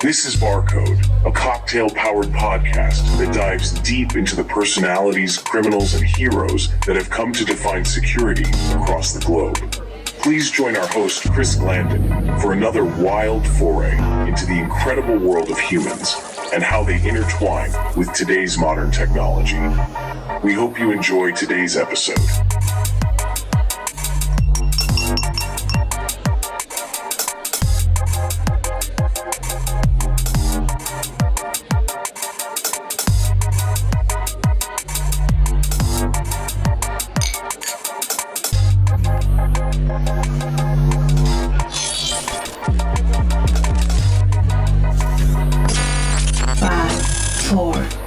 This is BarCode, a cocktail-powered podcast that dives deep into the personalities, criminals, and heroes that have come to define security across the globe. Please join our host, Chris Glanden, for another wild foray into the incredible world of humans and how they intertwine with today's modern technology. We hope you enjoy today's episode.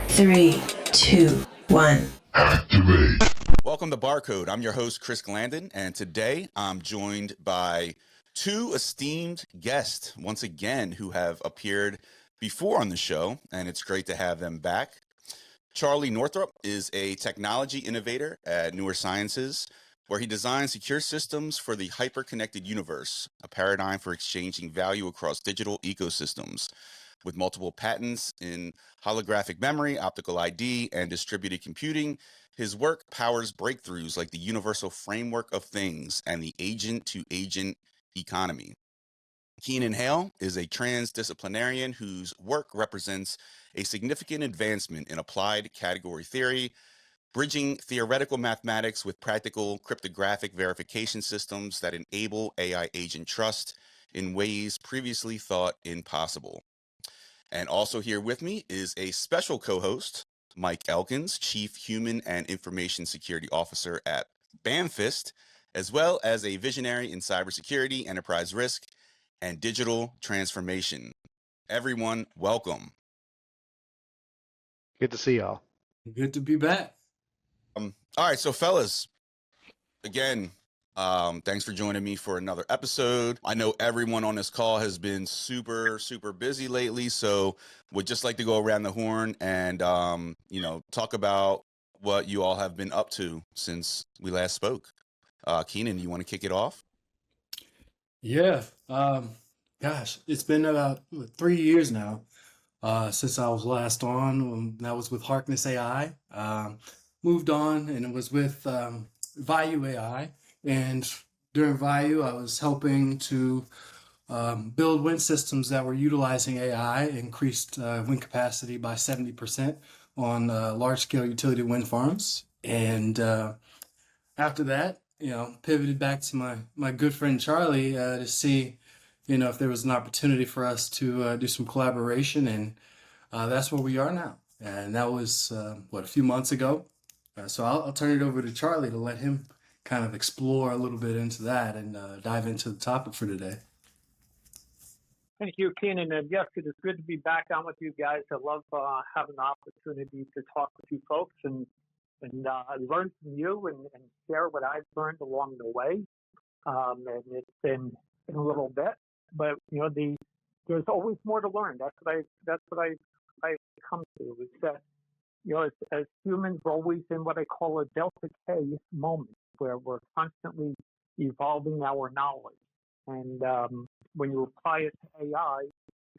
Three, two, one. Activate. Welcome to BarCode. I'm your host, Chris Glanden, and today I'm joined by two esteemed guests, once again, who have appeared before on the show, and it's great to have them back. Charlie Northrup is a technology innovator at Newer Sciences, where he designs secure systems for the hyper-connected universe, a paradigm for exchanging value across digital ecosystems. With multiple patents in holographic memory, optical ID, and distributed computing, his work powers breakthroughs like the universal framework of things and the agent-to-agent economy. Keenan Hale is a transdisciplinarian whose work represents a significant advancement in applied category theory, bridging theoretical mathematics with practical cryptographic verification systems that enable AI agent trust in ways previously thought impossible. And also here with me is a special co-host, Mike Elkins, Chief Human and Information Security Officer at BAMFist, as well as a visionary in cybersecurity, enterprise risk, and digital transformation. Everyone, welcome. Good to see y'all. Good to be back. All right, so fellas, again, thanks for joining me for another episode. I know everyone on this call has been super busy lately, so would just like to go around the horn and, talk about what you all have been up to since we last spoke. Keenan, you want to kick it off? Yeah. Gosh, it's been about 3 years now since I was last on. That was with Harkness AI. Moved on, and it was with Vayu AI. And during Vayu, I was helping to build wind systems that were utilizing AI, increased wind capacity by 70% on large-scale utility wind farms. And after that, pivoted back to my good friend Charlie to see, if there was an opportunity for us to do some collaboration. And that's where we are now. And that was, a few months ago. So I'll turn it over to Charlie to let him kind of explore a little bit into that and dive into the topic for today. Thank you, Keenan. And yes, it is good to be back on with you guys. I love having the opportunity to talk with you folks and learn from you and share what I've learned along the way. And it's been a little bit, but there's always more to learn. That's what I come to is that as humans, we're always in what I call a delta K moment, where we're constantly evolving our knowledge. And when you apply it to AI,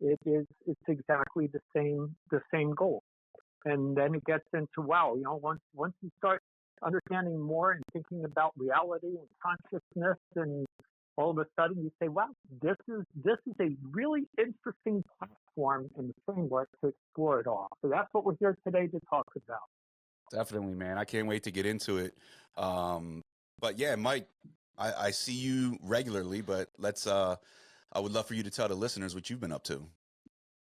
it's exactly the same goal. And then it gets into, once you start understanding more and thinking about reality and consciousness, and all of a sudden you say, wow, this is a really interesting platform and framework to explore it all. So that's what we're here today to talk about. Definitely, man. I can't wait to get into it. But yeah, Mike, I see you regularly, but I would love for you to tell the listeners what you've been up to.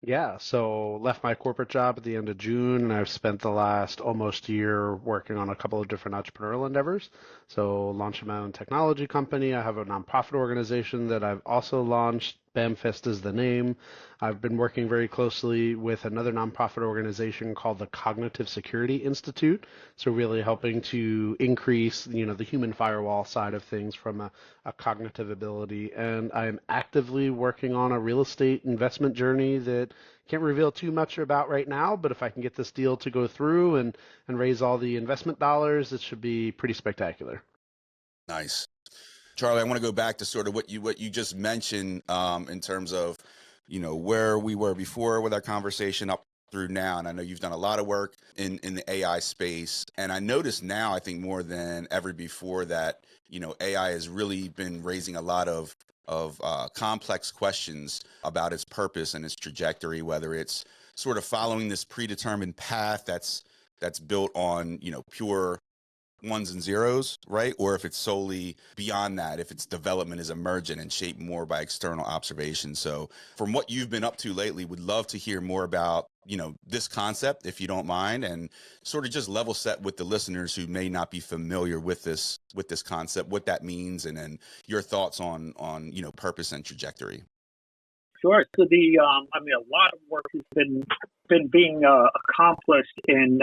Yeah, so left my corporate job at the end of June, and I've spent the last almost year working on a couple of different entrepreneurial endeavors. So launching my own technology company. I have a nonprofit organization that I've also launched. BAMFist is the name. I've been working very closely with another nonprofit organization called the Cognitive Security Institute. So really helping to increase, the human firewall side of things from a cognitive ability. And I'm actively working on a real estate investment journey that can't reveal too much about right now, but if I can get this deal to go through and raise all the investment dollars, it should be pretty spectacular. Nice. Charlie, I want to go back to sort of what you just mentioned in terms of where we were before with our conversation up through now. And I know you've done a lot of work in the AI space. And I notice now, I think more than ever before, that, AI has really been raising a lot of complex questions about its purpose and its trajectory, whether it's sort of following this predetermined path that's built on, pure ones and zeros, right? Or if it's solely beyond that, if its development is emergent and shaped more by external observation. So from what you've been up to lately, would love to hear more about, this concept, if you don't mind, and sort of just level set with the listeners who may not be familiar with this concept, what that means, and then your thoughts on purpose and trajectory. Sure. So a lot of work has been being accomplished in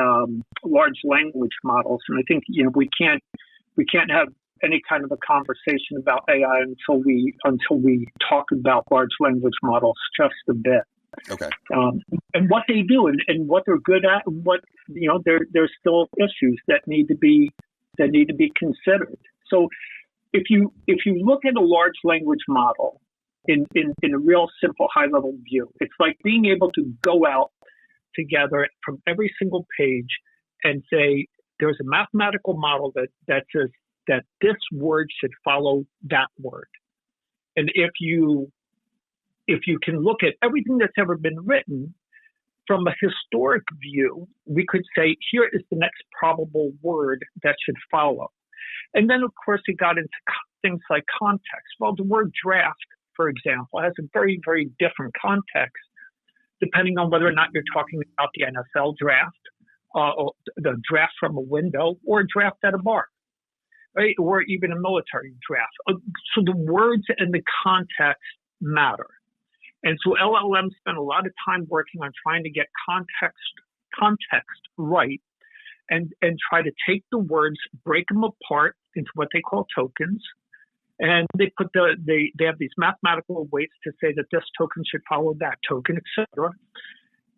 large language models, and I think we can't have any kind of a conversation about AI until we talk about large language models just a bit. Okay. And what they do and what they're good at, and what there's still issues that need to be considered. So if you look at a large language model in a real simple high level view, it's like being able to go out together from every single page and say there's a mathematical model that says that this word should follow that word. And if you can look at everything that's ever been written from a historic view, we could say, here is the next probable word that should follow. And then, of course, it got into things like context. Well, the word draft, for example, has a very, very different context, depending on whether or not you're talking about the NFL draft, or the draft from a window, or a draft at a bar, right? Or even a military draft. So the words and the context matter. And so LLMs spend a lot of time working on trying to get context right, and try to take the words, break them apart into what they call tokens, and they have these mathematical weights to say that this token should follow that token, etc.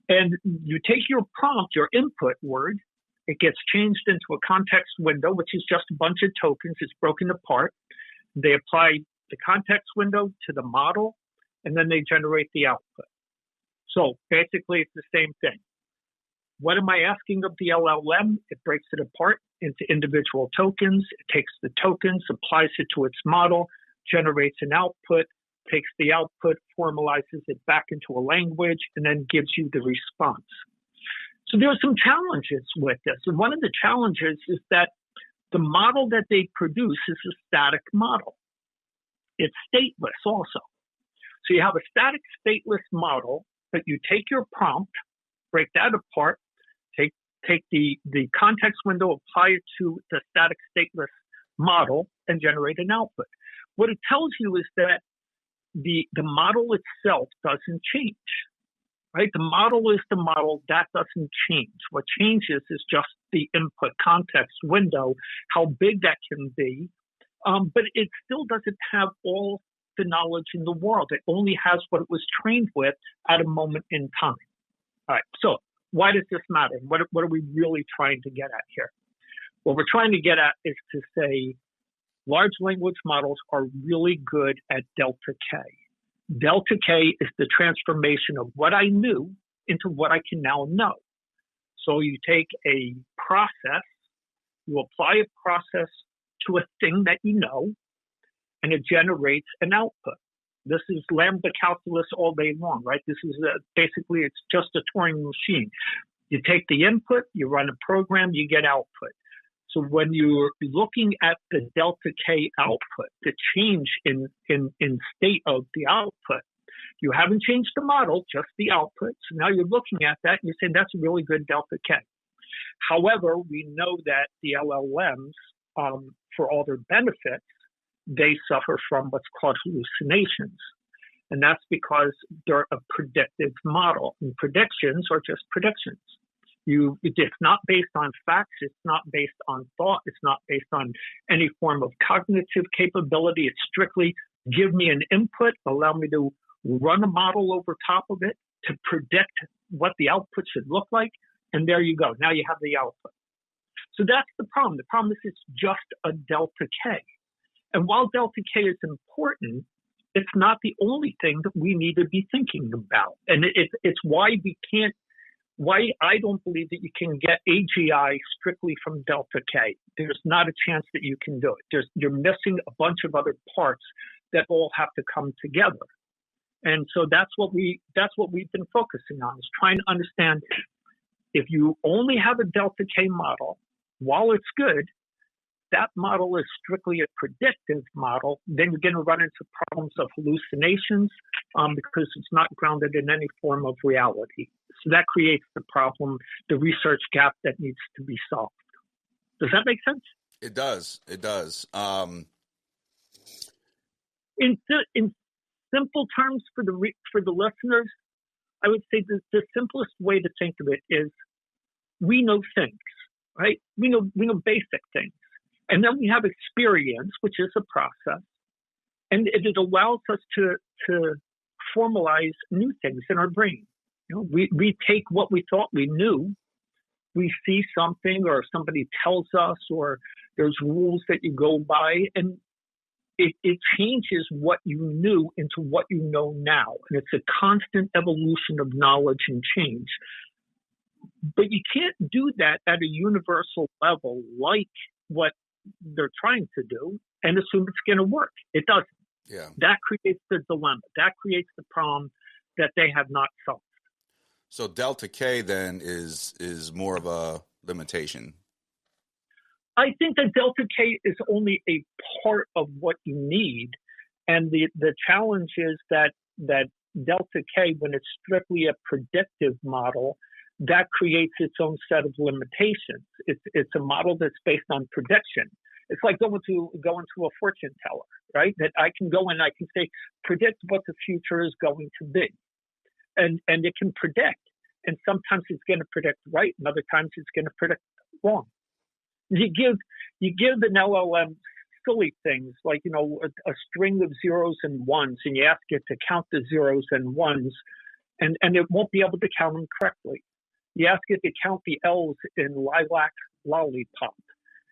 And you take your prompt, your input word, it gets changed into a context window, which is just a bunch of tokens. It's broken apart. They apply the context window to the model, and then they generate the output. So basically, it's the same thing. What am I asking of the LLM? It breaks it apart into individual tokens. It takes the tokens, applies it to its model, generates an output, takes the output, formalizes it back into a language, and then gives you the response. So there are some challenges with this. And one of the challenges is that the model that they produce is a static model. It's stateless also. So you have a static stateless model, but you take your prompt, break that apart, take the context window, apply it to the static stateless model, and generate an output. What it tells you is that the model itself doesn't change, right? The model is the model. That doesn't change. What changes is just the input context window, how big that can be, but it still doesn't have all the knowledge in the world. It only has what it was trained with at a moment in time. All right, so why does this matter? What are we really trying to get at here? What we're trying to get at is to say large language models are really good at delta K. Delta K is the transformation of what I knew into what I can now know. So you take a process, you apply a process to a thing that you know, and it generates an output. This is lambda calculus all day long, right? This is basically, it's just a Turing machine. You take the input, you run a program, you get output. So when you're looking at the delta K output, the change in state of the output, you haven't changed the model, just the output. So now you're looking at that and you're saying that's a really good delta K. However, we know that the LLMs, for all their benefits, they suffer from what's called hallucinations. And that's because they're a predictive model. And predictions are just predictions. It's not based on facts. It's not based on thought. It's not based on any form of cognitive capability. It's strictly give me an input, allow me to run a model over top of it to predict what the output should look like. And there you go. Now you have the output. So that's the problem. The problem is it's just a delta K. And while delta K is important, it's not the only thing that we need to be thinking about. And it's why I don't believe that you can get AGI strictly from delta K. There's not a chance that you can do it. You're missing a bunch of other parts that all have to come together. And so that's what we've been focusing on, is trying to understand, if you only have a delta K model, while it's good, that model is strictly a predictive model, then you're going to run into problems of hallucinations because it's not grounded in any form of reality. So that creates the problem, the research gap that needs to be solved. Does that make sense? It does. It does. In simple terms for the listeners, I would say the simplest way to think of it is, we know things, right? We know basic things. And then we have experience, which is a process, and it allows us to formalize new things in our brain. We take what we thought we knew, we see something, or somebody tells us, or there's rules that you go by, and it changes what you knew into what you know now. And it's a constant evolution of knowledge and change. But you can't do that at a universal level like what they're trying to do and assume it's going to work. It doesn't. Yeah. That creates the dilemma. That creates the problem that they have not solved. So delta K then is more of a limitation. I think that delta K is only a part of what you need. And the challenge is that delta K, when it's strictly a predictive model, that creates its own set of limitations. It's a model that's based on prediction. It's like going to a fortune teller, right? That I can go and I can say, predict what the future is going to be. And it can predict. And sometimes it's going to predict right, and other times it's going to predict wrong. You give an LLM silly things like, a string of zeros and ones, and you ask it to count the zeros and ones, and it won't be able to count them correctly. You ask it to count the L's in lilac lollipop,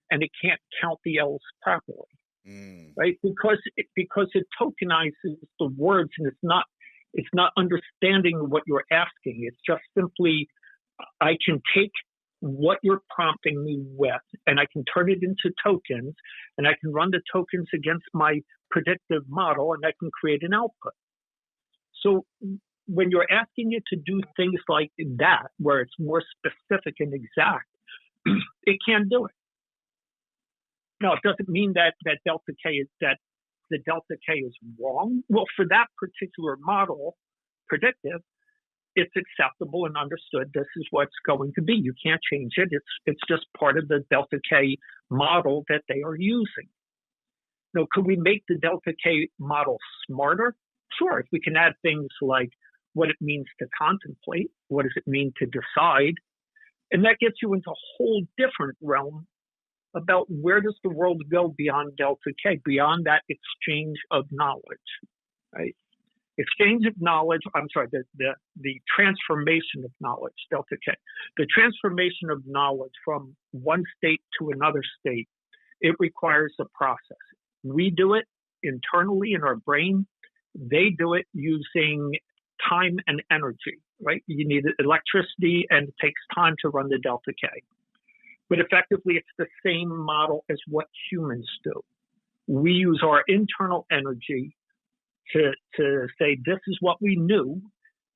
and it can't count the L's properly, right? Because it tokenizes the words, and it's not understanding what you're asking. It's just simply, I can take what you're prompting me with, and I can turn it into tokens, and I can run the tokens against my predictive model, and I can create an output. So when you're asking it to do things like that, where it's more specific and exact, it can't do it. Now, it doesn't mean that the delta K is wrong. Well, for that particular model, predictive, it's acceptable and understood. This is what's going to be. You can't change it. It's just part of the delta K model that they are using. Now, could we make the delta K model smarter? Sure. If we can add things like what it means to contemplate, what does it mean to decide, and that gets you into a whole different realm about where does the world go beyond delta K, beyond that exchange of knowledge, right? Exchange of knowledge, the transformation of knowledge, delta K. The transformation of knowledge from one state to another state, it requires a process. We do it internally in our brain. They do it using time and energy, right? You need electricity, and it takes time to run the delta K. But effectively, it's the same model as what humans do. We use our internal energy to say, this is what we knew,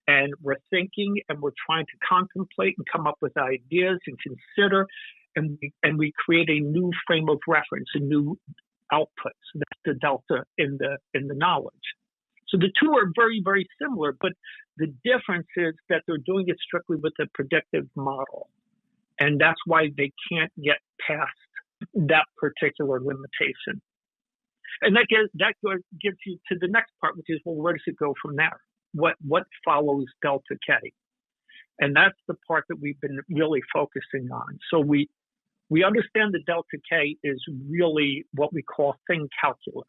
and we're thinking, and we're trying to contemplate and come up with ideas and consider, and we create a new frame of reference, a new output. So that's the delta in the knowledge. So the two are very, very similar, but the difference is that they're doing it strictly with a predictive model. And that's why they can't get past that particular limitation. And that gives you to the next part, which is, well, where does it go from there? What follows delta K? And that's the part that we've been really focusing on. So we understand that delta K is really what we call thing calculus.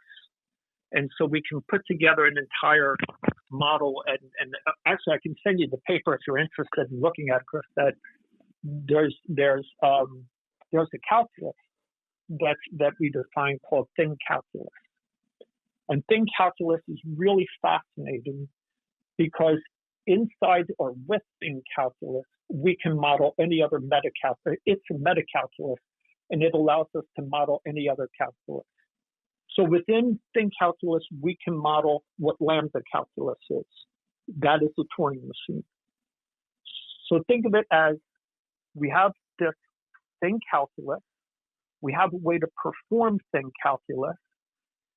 And so we can put together an entire model, and actually I can send you the paper if you're interested in looking at it, Chris, that there's a calculus that we define called thing calculus. And thin calculus is really fascinating because inside or with thin calculus, we can model any other metacalculus. It's a metacalculus, and it allows us to model any other calculus. So within thin calculus, we can model what lambda calculus is. That is the Turing machine. So think of it as we have this thin calculus, we have a way to perform thin calculus,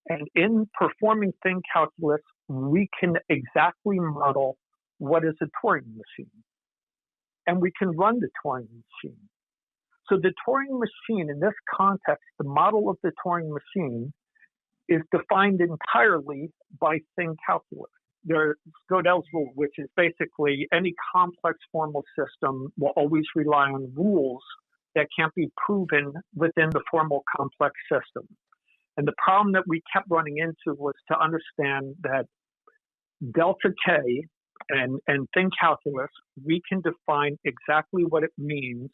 and in performing thin calculus, we can exactly model what is a Turing machine. And we can run the Turing machine. So the Turing machine, in this context, the model of the Turing machine is defined entirely by thin calculus. There's Gödel's rule, which is basically any complex formal system will always rely on rules that can't be proven within the formal complex system. And the problem that we kept running into was to understand that delta K and thin calculus, we can define exactly what it means.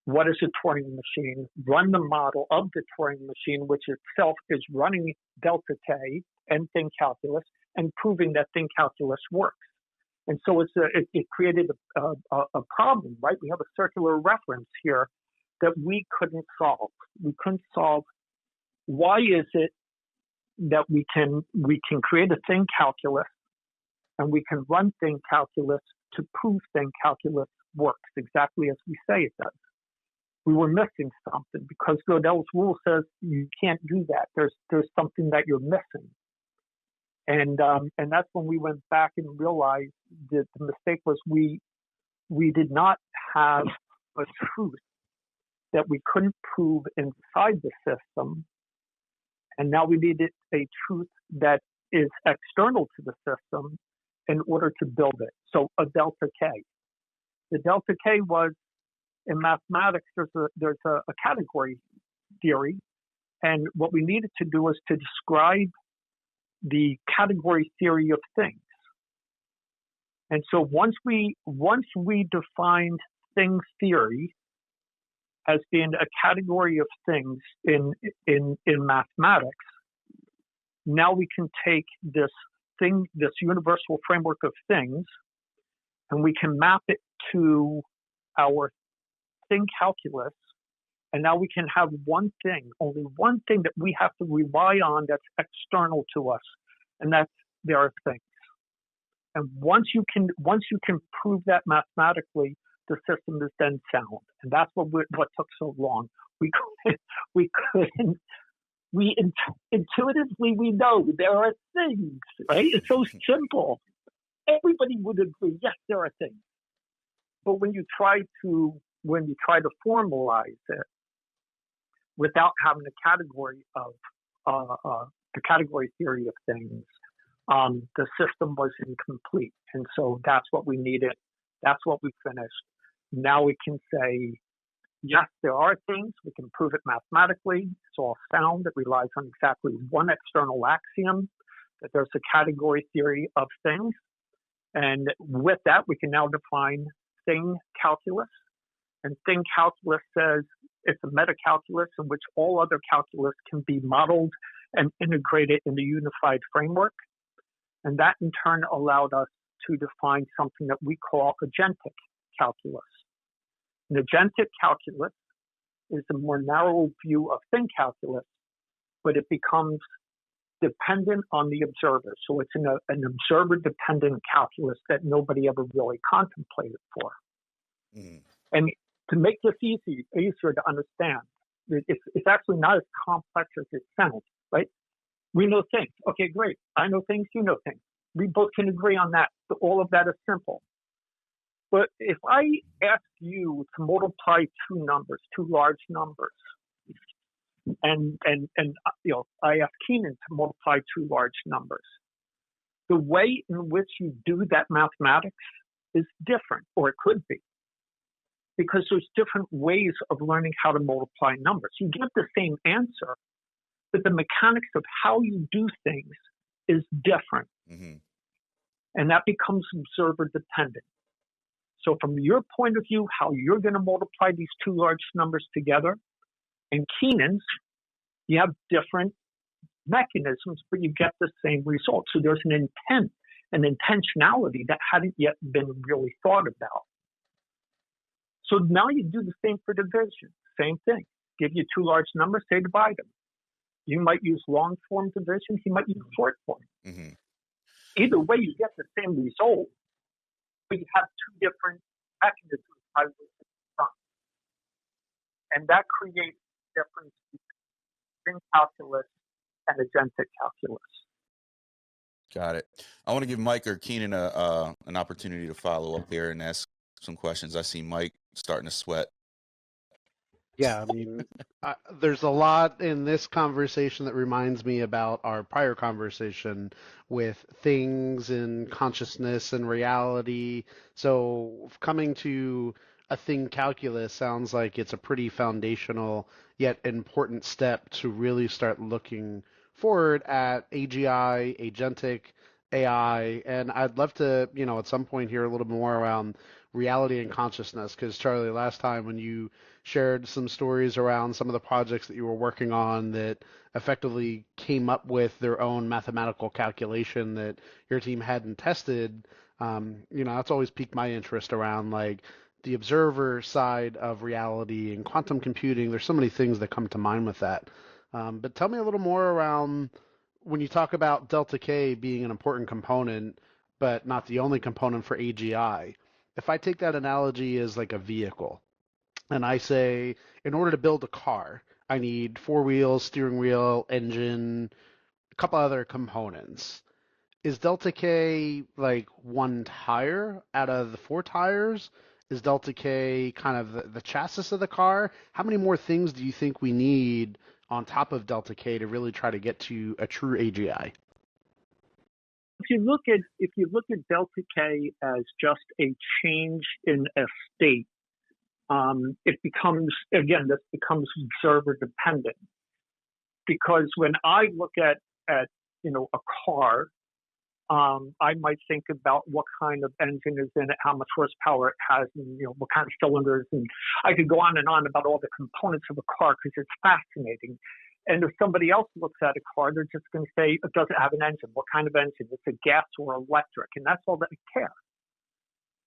What is a Turing machine? Run the model of the Turing machine, which itself is running delta K and thin calculus and proving that thin calculus works. And so it created a problem, right? We have a circular reference here that we couldn't solve. We couldn't solve why is it that we can create a thin calculus and we can run thin calculus to prove thin calculus works exactly as we say it does. We were missing something because Gödel's rule says you can't do that. There's something that you're missing. And that's when we went back and realized that the mistake was we did not have a truth that we couldn't prove inside the system. And now we needed a truth that is external to the system in order to build it. So a delta K. The delta K was, in mathematics, there's a category theory. And what we needed to do was to describe the category theory of things. And so once we defined things theory as being a category of things in mathematics, now we can take this universal framework of things, and we can map it to our thin calculus, and now we can have only one thing that we have to rely on that's external to us, and that's there are things. And once you can prove that mathematically, the system is then sound, and that's what took so long. Intuitively we know there are things, right? It's so simple. Everybody would agree, yes, there are things. But when you try to formalize it without having a category of the category theory of things, the system was incomplete. And so that's what we needed. That's what we finished. Now we can say, yes, there are things. We can prove it mathematically. It's all sound. It relies on exactly one external axiom, that there's a category theory of things. And with that, we can now define thin calculus. And thin calculus says it's a metacalculus in which all other calculus can be modeled and integrated in the unified framework. And that in turn allowed us to define something that we call agentic calculus. An agentic calculus is a more narrow view of thin calculus, but it becomes dependent on the observer. So it's an observer-dependent calculus that nobody ever really contemplated for. Mm. And to make this easier to understand, it's actually not as complex as it sounds, right? We know things. Okay, great. I know things, you know things. We both can agree on that. So all of that is simple. But if I ask you to multiply two large numbers, and I ask Keenan to multiply two large numbers, the way in which you do that mathematics is different, or it could be, because there's different ways of learning how to multiply numbers. You get the same answer, but the mechanics of how you do things is different. Mm-hmm. And that becomes observer dependent. So from your point of view, how you're going to multiply these two large numbers together, and Keenan's, you have different mechanisms, but you get the same result. So there's an intent, an intentionality that hadn't yet been really thought about. So now you do the same for division. Same thing. Give you two large numbers, say divide them. You might use long form division, he might use short form. Mm-hmm. Either way, you get the same result, but you have two different mechanisms by which it's done. And that creates a difference between string calculus and agentic calculus. Got it. I want to give Mike or Keenan an opportunity to follow up here and ask some questions. I see Mike starting to sweat. Yeah, I mean, there's a lot in this conversation that reminds me about our prior conversation with things and consciousness and reality. So coming to a thing calculus sounds like it's a pretty foundational yet important step to really start looking forward at AGI, agentic AI, and I'd love to, at some point hear a little more around reality and consciousness, because Charlie, last time when you shared some stories around some of the projects that you were working on that effectively came up with their own mathematical calculation that your team hadn't tested, that's always piqued my interest around like the observer side of reality and quantum computing. There's so many things that come to mind with that. But tell me a little more around when you talk about delta K being an important component, but not the only component for AGI. If I take that analogy as like a vehicle, and I say, in order to build a car, I need 4 wheels, steering wheel, engine, a couple other components. Is delta K like one tire out of the 4 tires? Is delta K kind of the chassis of the car? How many more things do you think we need on top of delta K to really try to get to a true AGI? If you look at delta K as just a change in a state, this becomes observer dependent. Because when I look at a car, I might think about what kind of engine is in it, how much horsepower it has, and what kind of cylinders, and I could go on and on about all the components of a car because it's fascinating. And if somebody else looks at a car, they're just going to say, does it have an engine? What kind of engine? It's a gas or electric, and that's all that I care,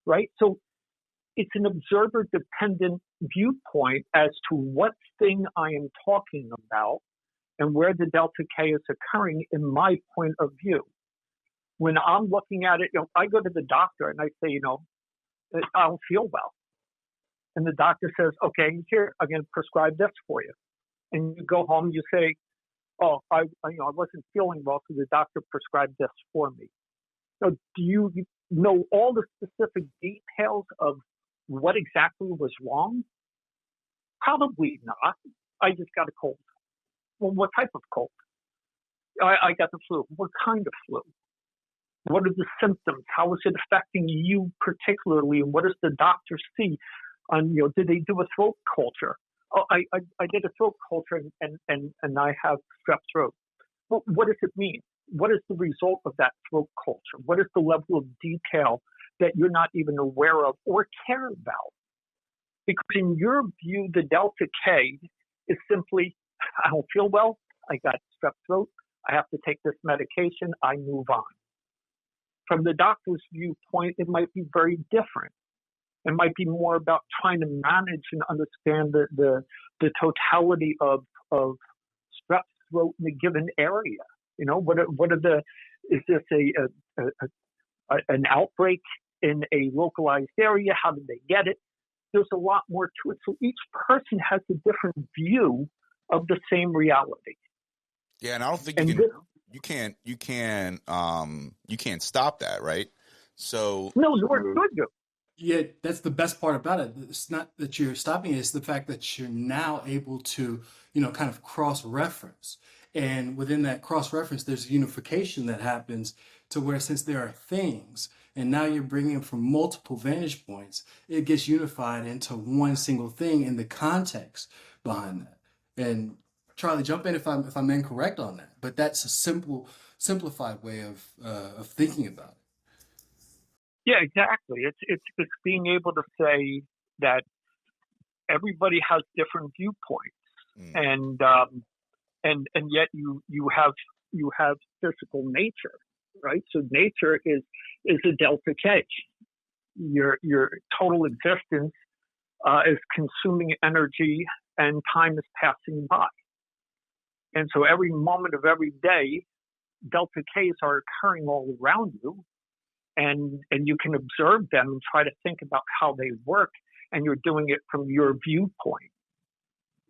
right? So it's an observer-dependent viewpoint as to what thing I am talking about and where the delta K is occurring in my point of view. When I'm looking at it, I go to the doctor and I say, I don't feel well. And the doctor says, okay, here, I'm going to prescribe this for you. And you go home, you say, oh, I wasn't feeling well, so the doctor prescribed this for me. So do you know all the specific details of what exactly was wrong? Probably not. I just got a cold. Well, what type of cold? I got the flu. What kind of flu? What are the symptoms? How is it affecting you particularly? And what does the doctor see? Did they do a throat culture? Oh, I did a throat culture and I have strep throat. Well, what does it mean? What is the result of that throat culture? What is the level of detail that you're not even aware of or care about? Because in your view, the delta K is simply, I don't feel well, I got strep throat, I have to take this medication, I move on. From the doctor's viewpoint, it might be very different. It might be more about trying to manage and understand the totality of strep throat in a given area. Is this an outbreak in a localized area? How did they get it? There's a lot more to it. So each person has a different view of the same reality. Yeah, and I don't think you can't stop that, right? So no, nor could you. Yeah, that's the best part about it. It's not that you're stopping it, it's the fact that you're now able to, kind of cross-reference. And within that cross-reference, there's unification that happens to where, since there are things, and now you're bringing them from multiple vantage points, it gets unified into one single thing in the context behind that. And Charlie, jump in if I'm incorrect on that. But that's a simplified way of thinking about it. Yeah, exactly. It's being able to say that everybody has different viewpoints, and and yet you have physical nature, right? So nature is a delta K. Your total existence is consuming energy, and time is passing by. And so every moment of every day, delta Ks are occurring all around you, and you can observe them and try to think about how they work, and you're doing it from your viewpoint.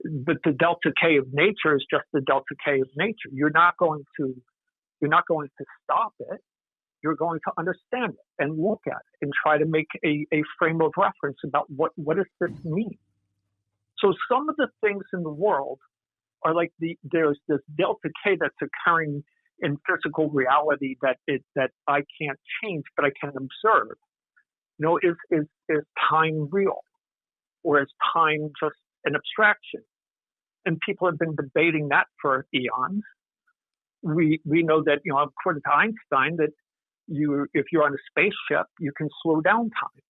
But the delta K of nature is just the delta K of nature. You're not going to stop it. You're going to understand it and look at it and try to make a frame of reference about what does this mean. So some of the things in the world are like there's this delta K that's occurring in physical reality that I can't change, but I can observe. You know, is time real, or is time just an abstraction? And people have been debating that for eons. We know that, you know, according to Einstein, that if you're on a spaceship, you can slow down time,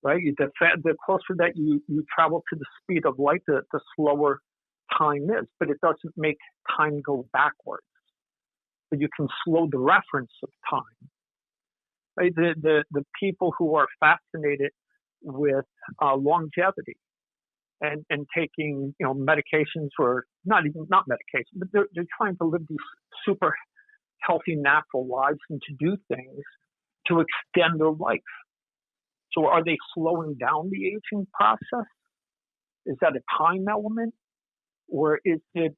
right? The closer that you travel to the speed of light, the slower time is, but it doesn't make time go backwards. But you can slow the reference of time. Right? The people who are fascinated with longevity and taking, you know, medications, or not medications, but they're trying to live these super healthy, natural lives and to do things to extend their life. So are they slowing down the aging process? Is that a time element, or is it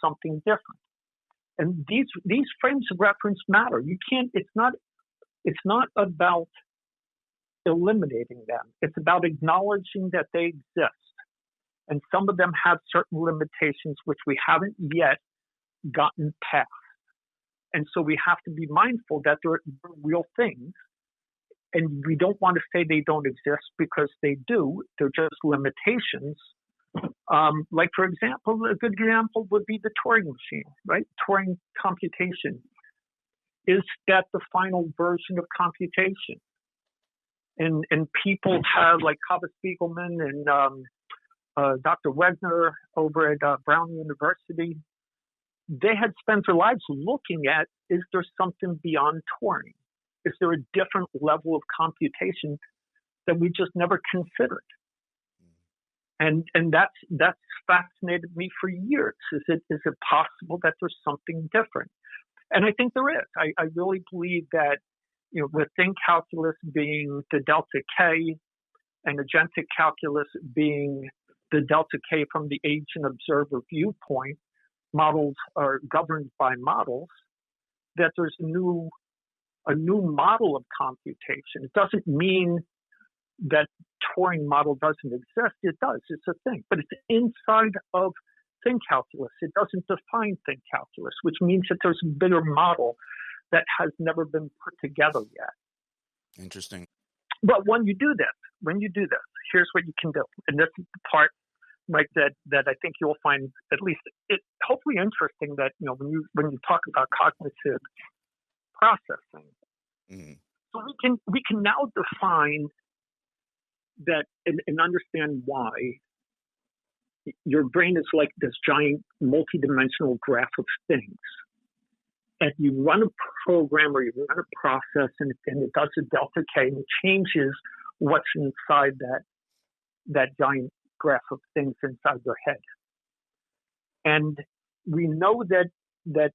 something different? And these frames of reference matter. You can't. It's not about eliminating them. It's about acknowledging that they exist. And some of them have certain limitations which we haven't yet gotten past. And so we have to be mindful that they're real things. And we don't want to say they don't exist, because they do. They're just limitations. Like, for example, a good example would be the Turing machine, right? Turing computation. Is that the final version of computation? And people have, like Kava Spiegelman and Dr. Wegner over at Brown University, they had spent their lives looking at, is there something beyond Turing? Is there a different level of computation that we just never considered? And that's fascinated me for years. Is it possible that there's something different? And I think there is. I really believe that, you know, with thin calculus being the delta K and agentic calculus being the delta K from the agent observer viewpoint, models are governed by models, that there's a new model of computation. It doesn't mean that Turing model doesn't exist. It does. It's a thing. But it's inside of thin calculus. It doesn't define thin calculus, which means that there's a bigger model that has never been put together yet. Interesting. But when you do this, here's what you can do. And this is the part, like, that I think you'll find at least hopefully interesting, that, you know, when you talk about cognitive processing. Mm-hmm. So we can now define that and understand why your brain is like this giant multidimensional graph of things. And you run a program or you run a process, and it does a delta K, and it changes what's inside that giant graph of things inside your head. And we know that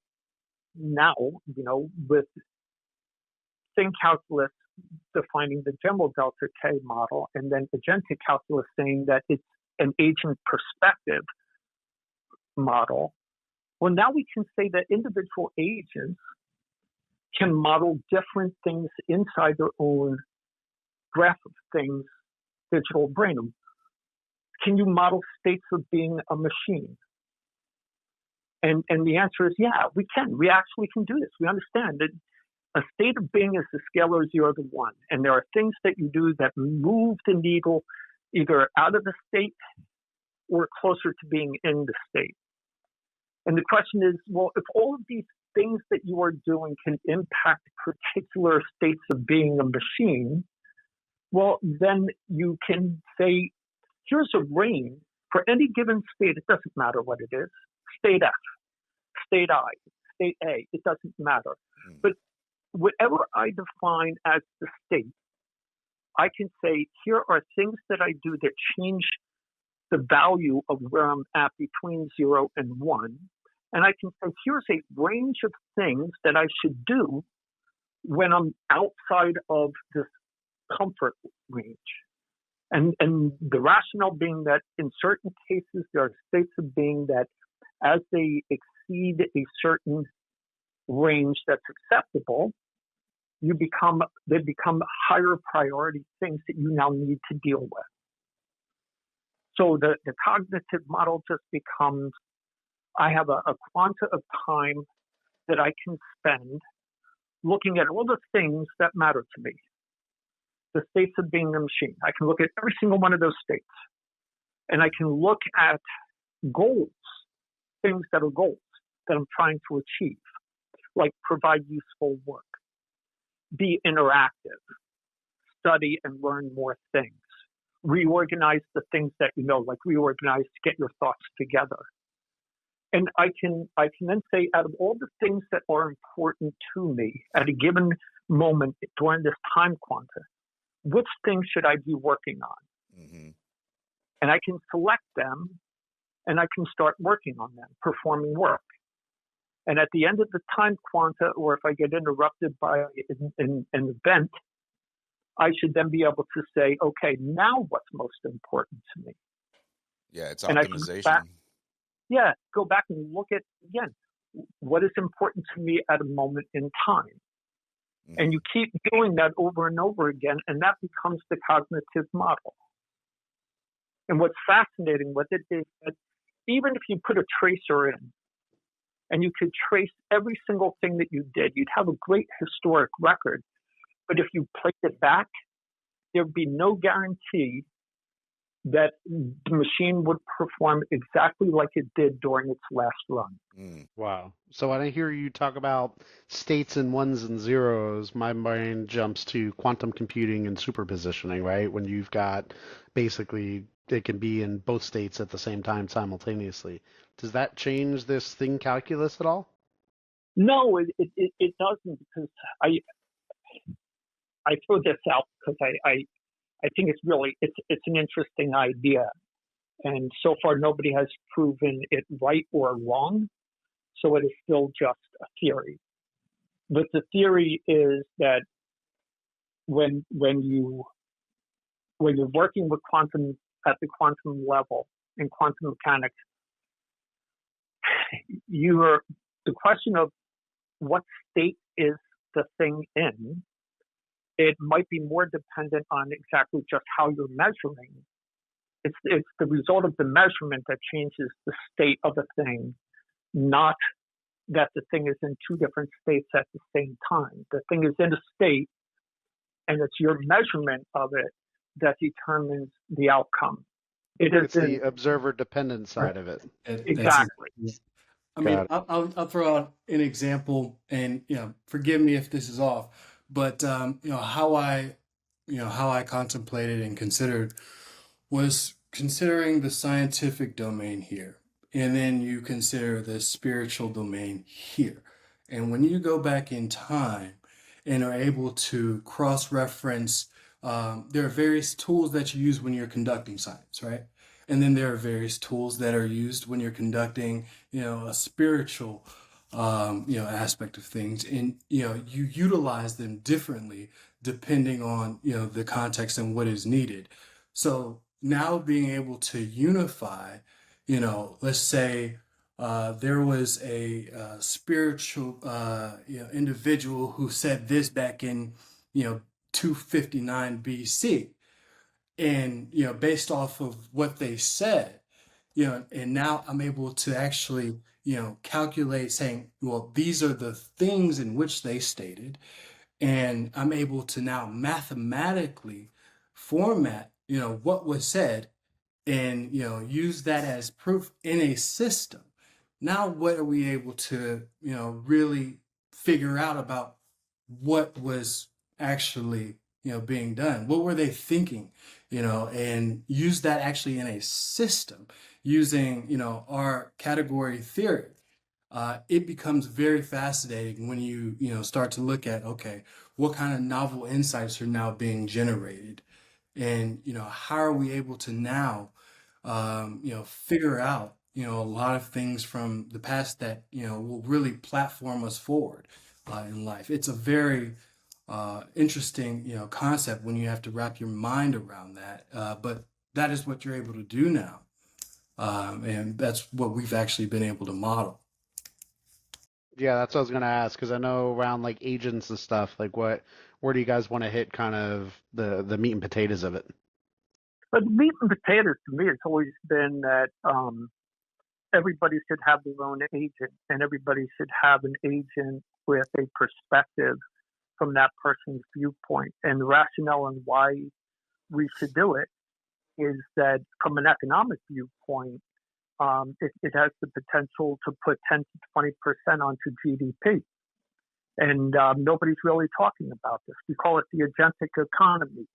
now, you know, with thin calculus defining the general delta K model, and then agentic calculus saying that it's an agent perspective model. Well, now we can say that individual agents can model different things inside their own graph of things, digital brain. Can you model states of being a machine? And the answer is, yeah, we can. We actually can do this. We understand that a state of being is the scalar 0 to 1. And there are things that you do that move the needle either out of the state or closer to being in the state. And the question is, well, if all of these things that you are doing can impact particular states of being a machine, well, then you can say, here's a range for any given state. It doesn't matter what it is. state F, state I, state A, it doesn't matter. But whatever I define as the state, I can say, here are things that I do that change the value of where I'm at between 0 and 1. And I can say, here's a range of things that I should do when I'm outside of this comfort range. And the rationale being that in certain cases, there are states of being that as they exceed a certain range that's acceptable, they become higher priority things that you now need to deal with. So the cognitive model just becomes, I have a quanta of time that I can spend looking at all the things that matter to me. The states of being the machine. I can look at every single one of those states. And I can look at goals, things that are goals that I'm trying to achieve, like provide useful work, be interactive, study and learn more things, reorganize the things that you know, like reorganize to get your thoughts together. And I can then say, out of all the things that are important to me at a given moment during this time quanta, which things should I be working on? Mm-hmm. And I can select them and I can start working on them, performing work. And at the end of the time quanta, or if I get interrupted by an event, I should then be able to say, okay, now what's most important to me? Yeah, it's and optimization. Go back and look at, again, what is important to me at a moment in time. Mm-hmm. And you keep doing that over and over again, and that becomes the cognitive model. And what's fascinating with it is that even if you put a tracer in, and you could trace every single thing that you did, you'd have a great historic record. But if you played it back, there'd be no guarantee that the machine would perform exactly like it did during its last run. Wow. So when I hear you talk about states and ones and zeros, my mind jumps to quantum computing and superpositioning, right? When you've got basically, it can be in both states at the same time simultaneously. Does that change this thing calculus at all? No, it doesn't, because I throw this out because I think it's really, it's an interesting idea. And so far, nobody has proven it right or wrong. So it is still just a theory. But the theory is that when you're working with quantum at the quantum level in quantum mechanics, the question of what state is the thing in, it might be more dependent on exactly just how you're measuring. It's the result of the measurement that changes the state of the thing, not that the thing is in two different states at the same time. The thing is in a state, and it's your measurement of it that determines the outcome. It's the observer-dependent side of it. Exactly. I mean, I'll throw out an example, and forgive me if this is off, but how I contemplated and considered was considering the scientific domain here, and then you consider the spiritual domain here. And when you go back in time and are able to cross-reference, there are various tools that you use when you're conducting science, right? And then there are various tools that are used when you're conducting, a spiritual, aspect of things, and you utilize them differently depending on the context and what is needed. So now being able to unify, let's say there was a spiritual individual who said this back in 259 BC. And, based off of what they said, and now I'm able to actually, calculate saying, well, these are the things in which they stated. And I'm able to now mathematically format, what was said and, use that as proof in a system. Now, what are we able to, really figure out about what was actually being done? What were they thinking? And use that actually in a system using, our category theory. It becomes very fascinating when you start to look at, okay, what kind of novel insights are now being generated, and how are we able to now figure out a lot of things from the past that will really platform us forward in life. It's a very interesting concept when you have to wrap your mind around that, but that is what you're able to do now, and that's what we've actually been able to model. Yeah, that's what I was gonna ask because I know around like agents and stuff, like where do you guys want to hit kind of the meat and potatoes of it? But the meat and potatoes to me, it's always been that everybody should have their own agent, and everybody should have an agent with a perspective from that person's viewpoint. And the rationale and why we should do it is that from an economic viewpoint, it has the potential to put 10 to 20% onto GDP. And nobody's really talking about this. We call it the agentic economy.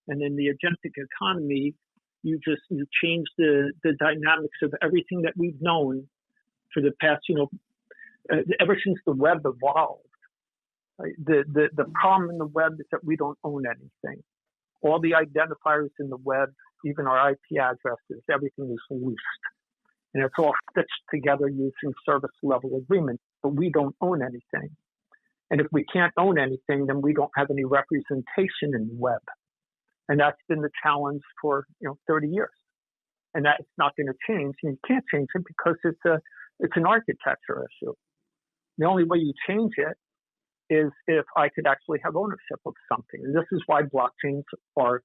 And in the agentic economy, you change the dynamics of everything that we've known for the past, ever since the web evolved. Right? The problem in the web is that we don't own anything. All the identifiers in the web, even our IP addresses, everything is leased. And it's all stitched together using service level agreements, but we don't own anything. And if we can't own anything, then we don't have any representation in the web. And that's been the challenge for 30 years. And that's not going to change. And you can't change it because it's an architecture issue. The only way you change it is if I could actually have ownership of something. And this is why blockchains are,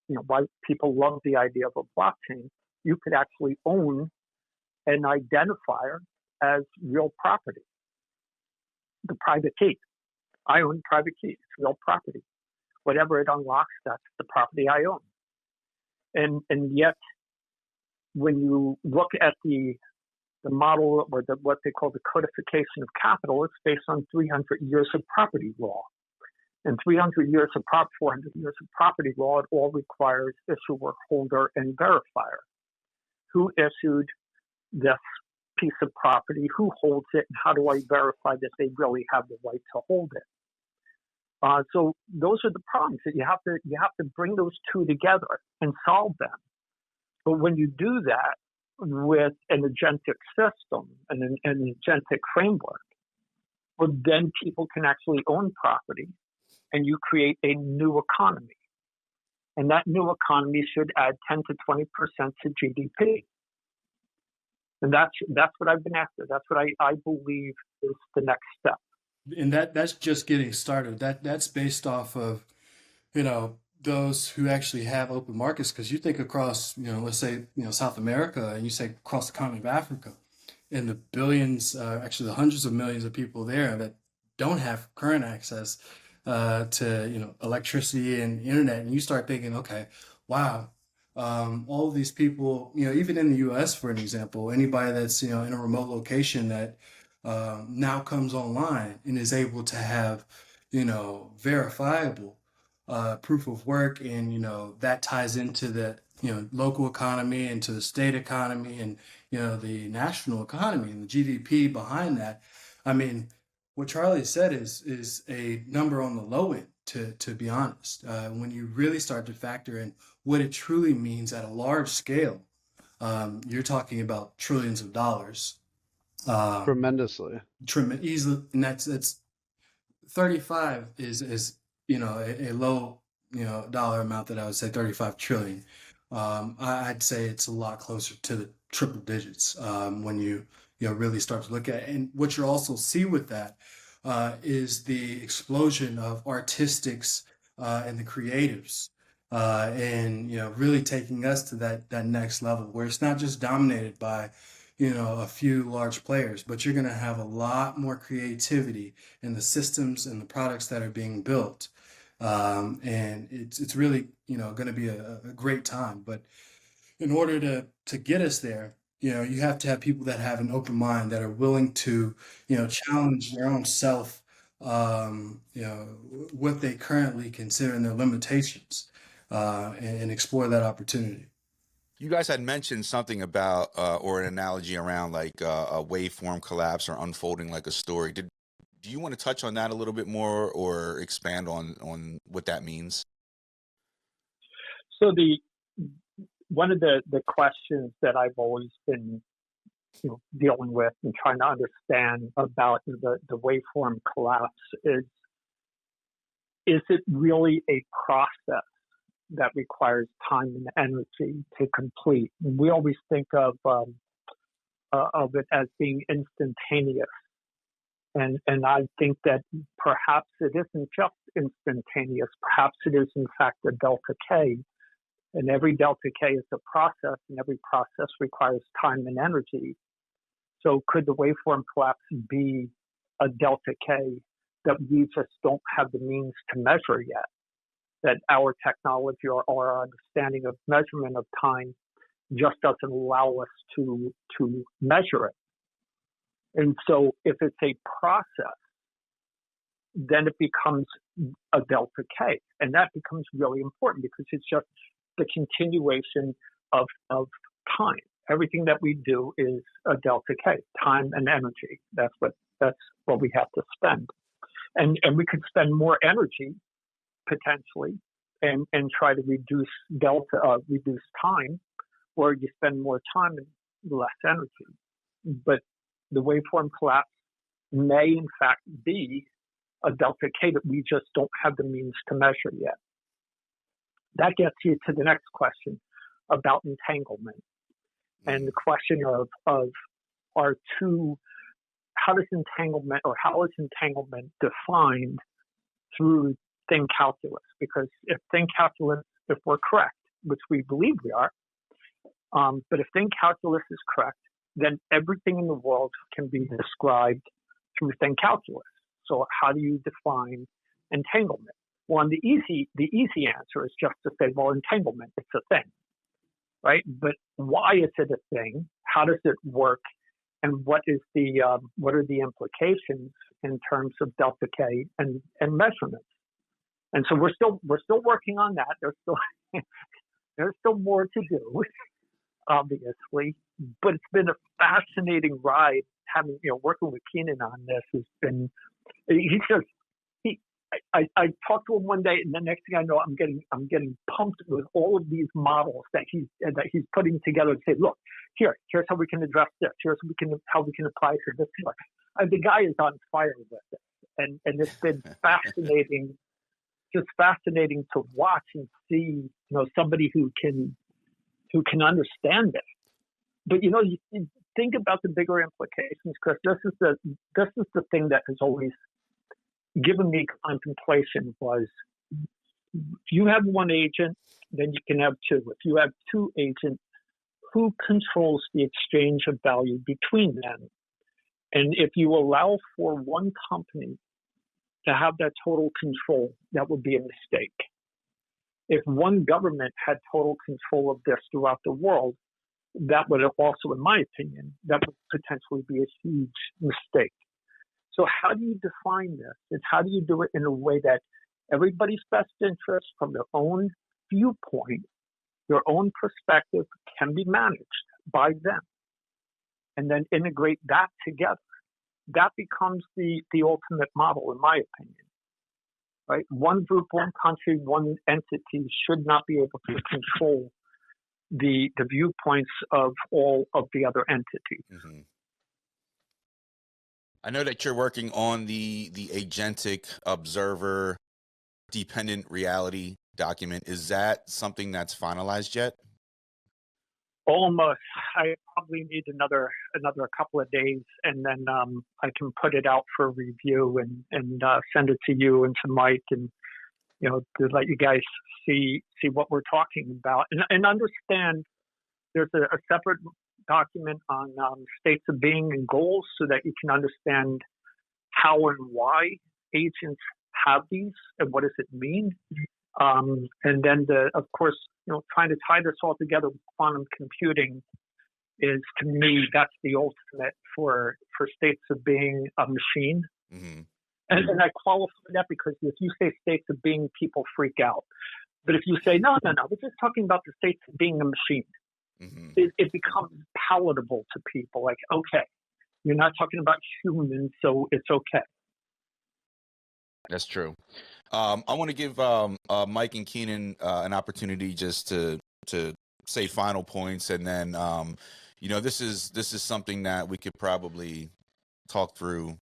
why people love the idea of a blockchain. You could actually own an identifier as real property. The private key. I own private key. It's real property. Whatever it unlocks, that's the property I own. And yet, when you look at the model or what they call the codification of capital, it's based on 300 years of property law. And 400 years of property law, it all requires issuer, holder, and verifier. Who issued this piece of property? Who holds it? And how do I verify that they really have the right to hold it? So those are the problems that you have to bring those two together and solve them. But when you do that with an agentic system and an agentic framework, well, then people can actually own property, and you create a new economy. And that new economy should add 10 to 20% to GDP. And that's what I've been after. That's what I believe is the next step. And that's just getting started. That's based off of, those who actually have open markets. Because you think across, let's say, South America, and you say across the continent of Africa, and the billions, actually the hundreds of millions of people there that don't have current access to, electricity and internet. And you start thinking, okay, wow, all of these people, even in the U.S., for an example, anybody that's, in a remote location that now comes online and is able to have, verifiable proof of work, and that ties into the local economy and to the state economy and the national economy and the GDP behind that. I mean, what Charlie said is a number on the low end, to be honest. When you really start to factor in what it truly means at a large scale, you're talking about trillions of dollars. Tremendously. Easily, and that's 35 is a low dollar amount that I would say 35 trillion. I'd say it's a lot closer to the triple digits when you really start to look at it. And what you also see with that is the explosion of artistics and the creatives, and really taking us to that next level where it's not just dominated by a few large players, but you're going to have a lot more creativity in the systems and the products that are being built. And it's really, going to be a great time. But in order to get us there, you have to have people that have an open mind, that are willing to, challenge their own self, what they currently consider and their limitations, and explore that opportunity. You guys had mentioned something about, or an analogy around like a waveform collapse or unfolding like a story. Do you want to touch on that a little bit more or expand on what that means? So one of the questions that I've always been dealing with and trying to understand about the waveform collapse is it really a process that requires time and energy to complete? And we always think of it as being instantaneous. And I think that perhaps it isn't just instantaneous. Perhaps it is, in fact, a delta K. And every delta K is a process, and every process requires time and energy. So could the waveform collapse be a delta K that we just don't have the means to measure yet? That our technology or our understanding of measurement of time just doesn't allow us to measure it. And so if it's a process, then it becomes a delta K. And that becomes really important because it's just the continuation of time. Everything that we do is a delta K, time and energy. That's what we have to spend. And we could spend more energy potentially and try to reduce time, or you spend more time and less energy. But the waveform collapse may in fact be a delta K that we just don't have the means to measure yet. That gets you to the next question about entanglement. And the question of how is entanglement defined through thin calculus? Because if we're correct, which we believe we are, but if thin calculus is correct, then everything in the world can be described through thin calculus. So how do you define entanglement? Well, the easy answer is just to say, well, entanglement, it's a thing, right? But why is it a thing? How does it work? And what are the implications in terms of delta K and measurements? And so we're still working on that. There's still more to do, obviously. But it's been a fascinating ride. Working with Keenan on this has been. I talked to him one day, and the next thing I know, I'm getting pumped with all of these models that he's putting together to say, look, here's how we can address this. Here's how we can apply for this. The guy is on fire with it, and it's been fascinating, just fascinating to watch and see, somebody who can understand it. But you think about the bigger implications, Chris. This is the thing that has always given me contemplation. Was if you have one agent, then you can have two. If you have two agents, who controls the exchange of value between them? And if you allow for one company to have that total control, that would be a mistake. If one government had total control of this throughout the world, that would also, in my opinion, that would potentially be a huge mistake. So how do you define this? And how do you do it in a way that everybody's best interest from their own viewpoint, their own perspective can be managed by them? And then integrate that together. That becomes the ultimate model, in my opinion. Right? One group, one country, one entity should not be able to control the viewpoints of all of the other entities. Mm-hmm. I know that you're working on the Agentic Observer Dependent Reality document. Is that something that's finalized yet? Almost. I probably need another couple of days, and then I can put it out for review and send it to you and to Mike, and to let you guys see what we're talking about and understand. There's a separate document on states of being and goals, so that you can understand how and why agents have these and what does it mean. And then, of course, trying to tie this all together with quantum computing is, to me, that's the ultimate for states of being a machine. Mm-hmm. And I qualify that because if you say states of being, people freak out. But if you say, no, we're just talking about the states of being a machine, it becomes palatable to people. Like, okay, you're not talking about humans, so it's okay. That's true. I want to give Mike and Keenan an opportunity just to say final points, and then this is something that we could probably talk through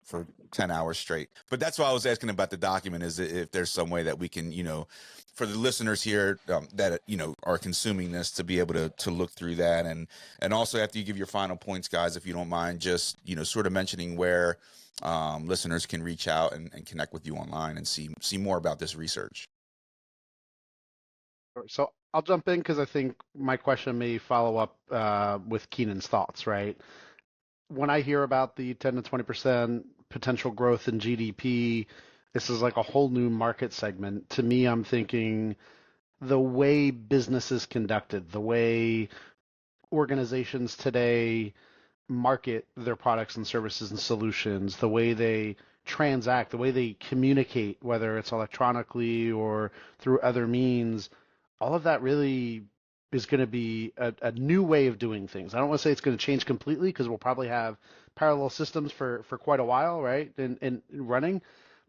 for 10 hours straight. But that's why I was asking about the document, is if there's some way that we can, for the listeners here that, are consuming this, to be able to look through that. And also, after you give your final points, guys, if you don't mind, just, sort of mentioning where listeners can reach out and connect with you online and see more about this research. So I'll jump in because I think my question may follow up with Keenan's thoughts, right? When I hear about the 10 to 20% potential growth in GDP, this is like a whole new market segment. To me, I'm thinking the way business is conducted, the way organizations today market their products and services and solutions, the way they transact, the way they communicate, whether it's electronically or through other means, all of that really is going to be a new way of doing things. I don't want to say it's going to change completely because we'll probably have parallel systems for quite a while, right, in running.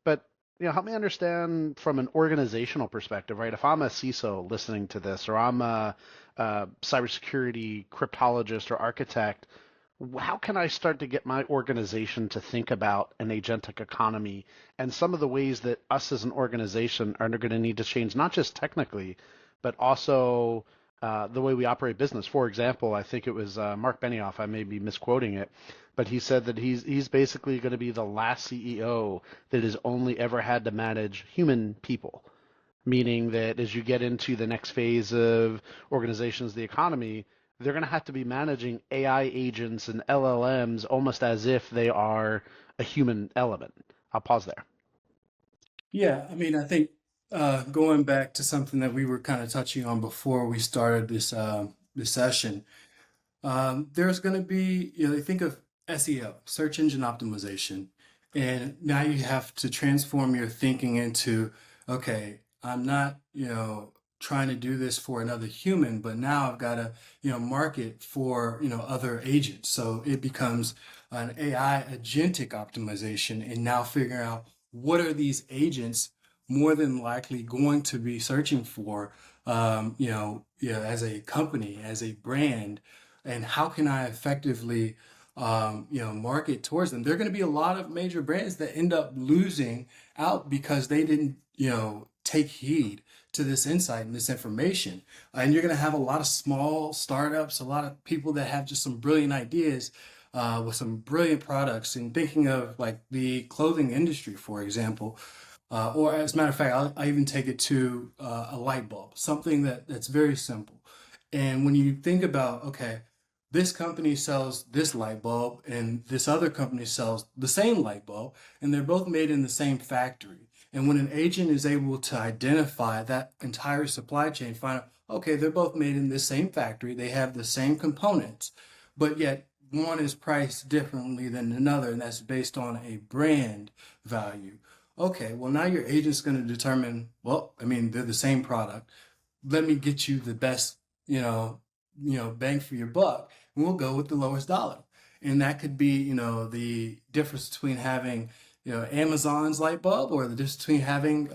But help me understand from an organizational perspective, right? If I'm a CISO listening to this, or I'm a cybersecurity cryptologist or architect, how can I start to get my organization to think about an agentic economy and some of the ways that us as an organization are going to need to change, not just technically, but also the way we operate business? For example, I think it was Mark Benioff, I may be misquoting it, but he said that he's basically going to be the last CEO that has only ever had to manage human people, meaning that as you get into the next phase of organizations, the economy, they're going to have to be managing AI agents and LLMs almost as if they are a human element. I'll pause there. Yeah, I mean, I think going back to something that we were kind of touching on before we started this session, there's going to be, think of SEO, search engine optimization, and now you have to transform your thinking into, okay, I'm not, trying to do this for another human, but now I've got to, market for, other agents. So it becomes an AI agentic optimization, and now figuring out what are these agents more than likely going to be searching for, as a company, as a brand, and how can I effectively, market towards them? There are going to be a lot of major brands that end up losing out because they didn't, take heed to this insight and this information. And you're going to have a lot of small startups, a lot of people that have just some brilliant ideas with some brilliant products. And thinking of like the clothing industry, for example, or as a matter of fact, I even take it to a light bulb, something that's very simple. And when you think about, okay, this company sells this light bulb and this other company sells the same light bulb, and they're both made in the same factory. And when an agent is able to identify that entire supply chain, find out, okay, they're both made in the same factory, they have the same components, but yet one is priced differently than another, and that's based on a brand value. Okay, well, now your agent's going to determine, well, I mean, they're the same product. Let me get you the best, bang for your buck, and we'll go with the lowest dollar. And that could be, the difference between having, Amazon's light bulb or the difference between having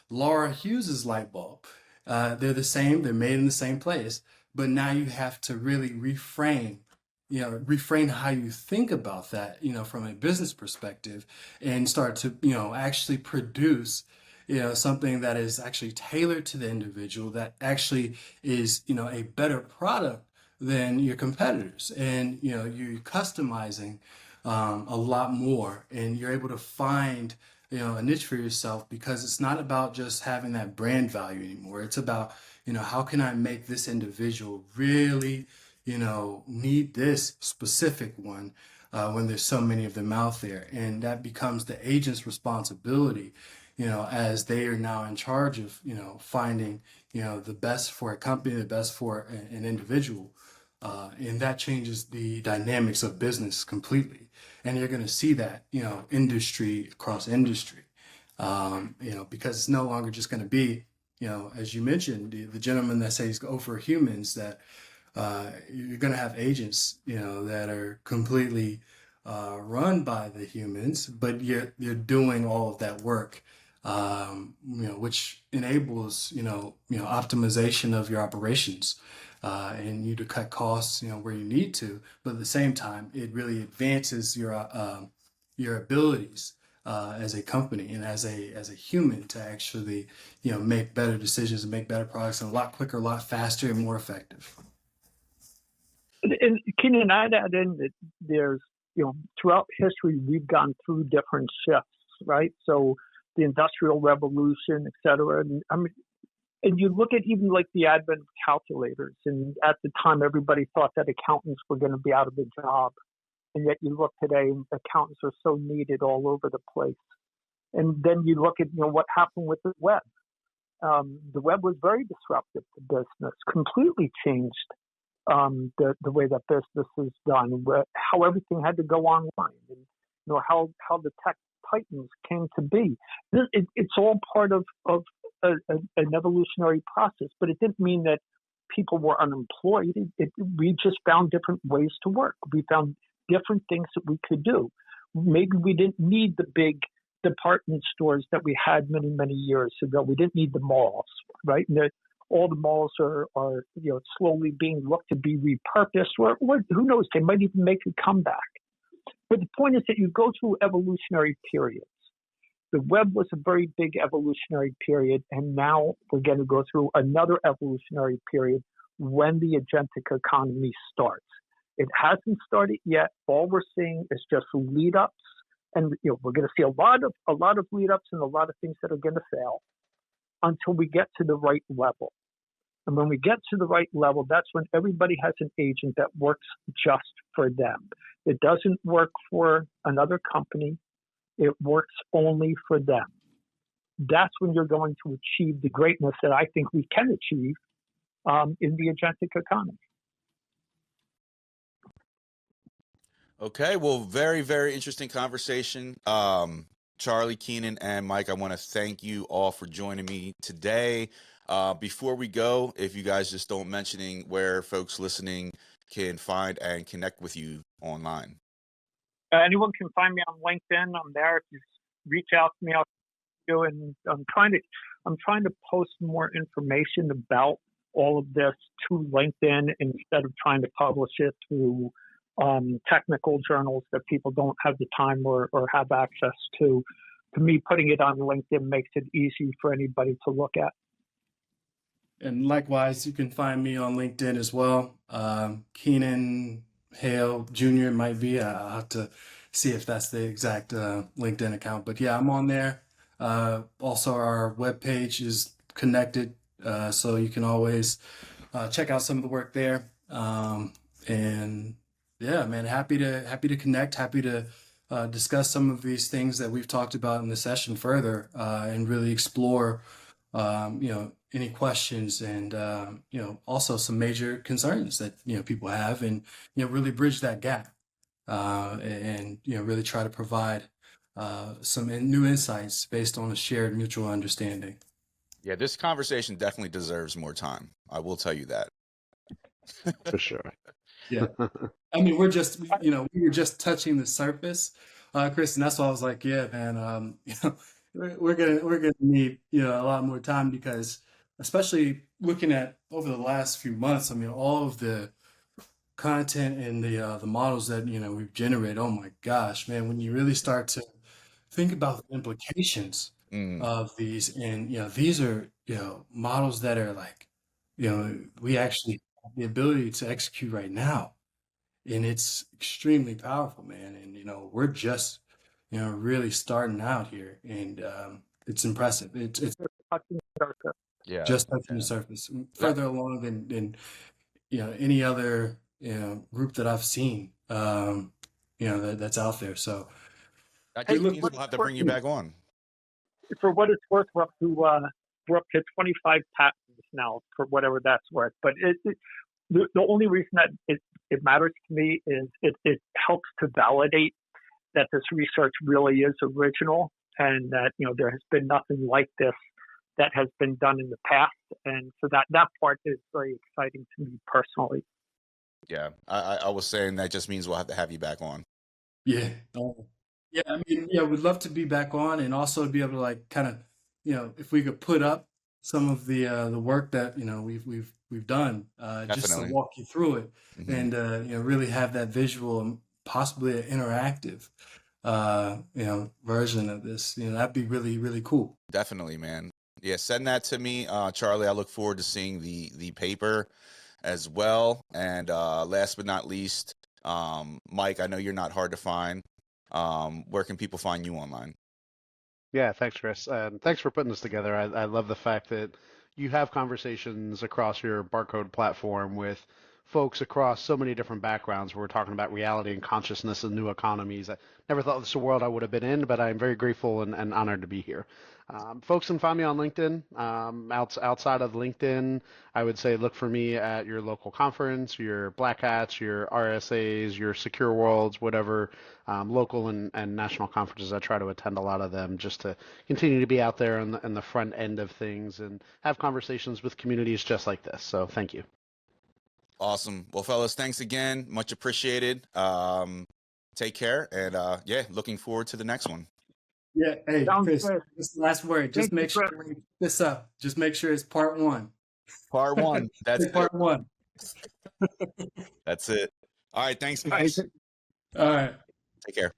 Laura Hughes's light bulb. They're the same, they're made in the same place, but now you have to really reframe how you think about that, from a business perspective, and start to, actually produce, something that is actually tailored to the individual, that actually is, a better product than your competitors. And, you're customizing a lot more, and you're able to find, a niche for yourself, because it's not about just having that brand value anymore. It's about, how can I make this individual really, need this specific one when there's so many of them out there. And that becomes the agent's responsibility, as they are now in charge of, finding, the best for a company, the best for an individual. And that changes the dynamics of business completely. And you're going to see that, industry across industry, because it's no longer just going to be, as you mentioned, the gentleman that says go for humans, that you're going to have agents, that are completely run by the humans, but you're doing all of that work, which enables, optimization of your operations, and you to cut costs, where you need to, but at the same time, it really advances your abilities as a company and as a human to actually, make better decisions and make better products, and a lot quicker, a lot faster, and more effective. And Keenan, I'd add in that there's, throughout history, we've gone through different shifts, right? So the Industrial Revolution, et cetera. And you look at even like the advent of calculators, and at the time, everybody thought that accountants were going to be out of a job. And yet you look today, and accountants are so needed all over the place. And then you look at, what happened with the web. The web was very disruptive to business, completely changed the way that business is done, how everything had to go online, and how the tech titans came to be. It's all part of an evolutionary process, but it didn't mean that people were unemployed. We just found different ways to work. We found different things that we could do. Maybe we didn't need the big department stores that we had many, many years ago. We didn't need the malls, right? And all the malls are slowly being looked to be repurposed, or who knows, they might even make a comeback. But the point is that you go through evolutionary periods. The web was a very big evolutionary period, and now we're going to go through another evolutionary period when the agentic economy starts. It hasn't started yet. All we're seeing is just lead ups, and we're going to see a lot of lead ups and a lot of things that are going to fail until we get to the right level. And when we get to the right level, that's when everybody has an agent that works just for them. It doesn't work for another company. It works only for them. That's when you're going to achieve the greatness that I think we can achieve in the agentic economy. Okay, well, very, very interesting conversation. Charlie, Keenan, and Mike, I want to thank you all for joining me today. Before we go, if you guys just don't mentioning where folks listening can find and connect with you online. Anyone can find me on LinkedIn. I'm there. If you reach out to me, I'll do. And I'm trying to post more information about all of this to LinkedIn instead of trying to publish it through technical journals that people don't have the time or have access to. To me, putting it on LinkedIn makes it easy for anybody to look at. And likewise, you can find me on LinkedIn as well. Keenan Hale Jr. might be. I'll have to see if that's the exact LinkedIn account. But yeah, I'm on there. Also, our webpage is connected, so you can always check out some of the work there. And yeah, man, happy to connect. Happy to discuss some of these things that we've talked about in the session further, and really explore, any questions and, also some major concerns that, people have, and, really bridge that gap, and, really try to provide some new insights based on a shared mutual understanding. Yeah, this conversation definitely deserves more time. I will tell you that. For sure. Yeah. I mean, we were just touching the surface, Chris, and that's why I was like, yeah, man, we're gonna need, a lot more time, because especially looking at over the last few months, I mean, all of the content and the models that, we've generated, oh my gosh, man, when you really start to think about the implications of these, and, these are, models that are like, we actually have the ability to execute right now. And it's extremely powerful, man. And, we're just, really starting out here, and it's impressive. It's Yeah, just touching the surface, further along than any other group that I've seen, that's out there. So I Hey, think look, we'll have to bring you back on. for what it's worth, we're up to 25 patents now, for whatever that's worth. But the only reason that it matters to me is it helps to validate that this research really is original and that, there has been nothing like this that has been done in the past. And so that part is very exciting to me personally. Yeah, I was saying that just means we'll have to have you back on. Yeah. Yeah, I mean, yeah, we'd love to be back on and also be able to like kind of, if we could put up some of the work that, we've done, just to Definitely. walk you through it Mhm. and, really have that visual and possibly an interactive, version of this, that'd be really, really cool. Definitely, man. Yeah, send that to me, Charlie. I look forward to seeing the paper as well. And last but not least, Mike, I know you're not hard to find. Where can people find you online? Yeah, thanks, Chris. And thanks for putting this together. I love the fact that you have conversations across your BarCode platform with folks across so many different backgrounds. We're talking about reality and consciousness and new economies. I never thought this was a world I would have been in, but I'm very grateful and honored to be here. Folks can find me on LinkedIn. Outside of LinkedIn, I would say look for me at your local conference, your Black Hats, your RSAs, your Secure Worlds, whatever local and national conferences. I try to attend a lot of them just to continue to be out there on the front end of things and have conversations with communities just like this. So thank you. Awesome. Well, fellas, thanks again. Much appreciated. Take care. And yeah, looking forward to the next one. Yeah, hey, Sounds Chris, good. just the last word. Just Thank you, make sure Chris. we pick this up. Just make sure it's part 1. Part 1. That's It's part 1. That's it. All right. Thanks, All right. guys. All right. Take care.